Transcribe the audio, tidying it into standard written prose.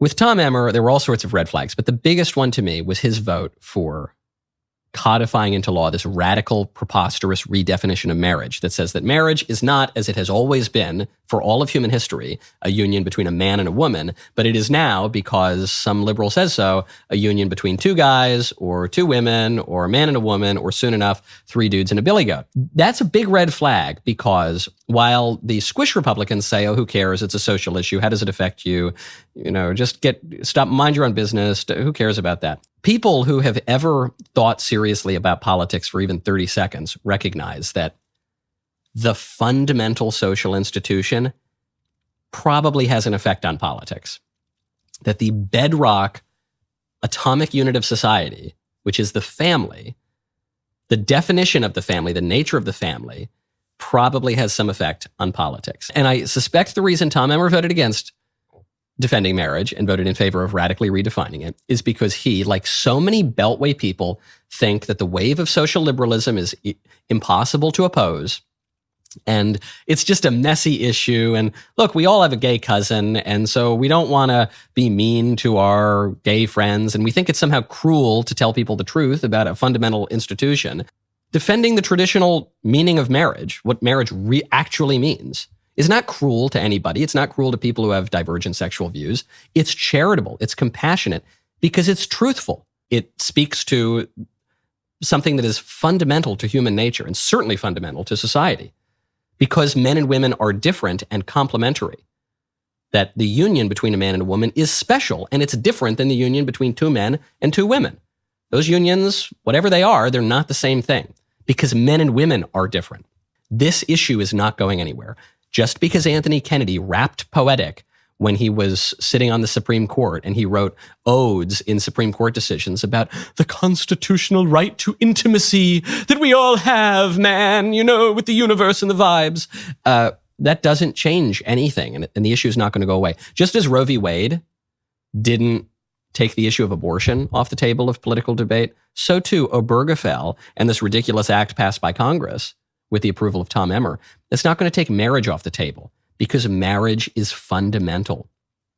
With Tom Emmer, there were all sorts of red flags, but the biggest one to me was his vote for codifying into law this radical, preposterous redefinition of marriage that says that marriage is not, as it has always been for all of human history, a union between a man and a woman, but it is now, because some liberal says so, a union between two guys or two women or a man and a woman or soon enough, three dudes and a billy goat. That's a big red flag because while the squish Republicans say, oh, who cares? It's a social issue. How does it affect you? Just stop, mind your own business. Who cares about that? People who have ever thought seriously about politics for even 30 seconds recognize that the fundamental social institution probably has an effect on politics. That the bedrock atomic unit of society, which is the family, the definition of the family, the nature of the family, probably has some effect on politics. And I suspect the reason Tom Emmer voted against defending marriage and voted in favor of radically redefining it is because he, like so many Beltway people, think that the wave of social liberalism is impossible to oppose. And it's just a messy issue. And look, we all have a gay cousin. And so we don't want to be mean to our gay friends. And we think it's somehow cruel to tell people the truth about a fundamental institution. Defending the traditional meaning of marriage, what marriage actually means, is not cruel to anybody. It's not cruel to people who have divergent sexual views. It's charitable. It's compassionate because it's truthful. It speaks to something that is fundamental to human nature and certainly fundamental to society because men and women are different and complementary. That the union between a man and a woman is special and it's different than the union between two men and two women. Those unions, whatever they are, they're not the same thing because men and women are different. This issue is not going anywhere. Just because Anthony Kennedy rapped poetic when he was sitting on the Supreme Court and he wrote odes in Supreme Court decisions about the constitutional right to intimacy that we all have, man, with the universe and the vibes, that doesn't change anything. And the issue is not going to go away. Just as Roe v. Wade didn't take the issue of abortion off the table of political debate, so too Obergefell and this ridiculous act passed by Congress with the approval of Tom Emmer, it's not going to take marriage off the table because marriage is fundamental.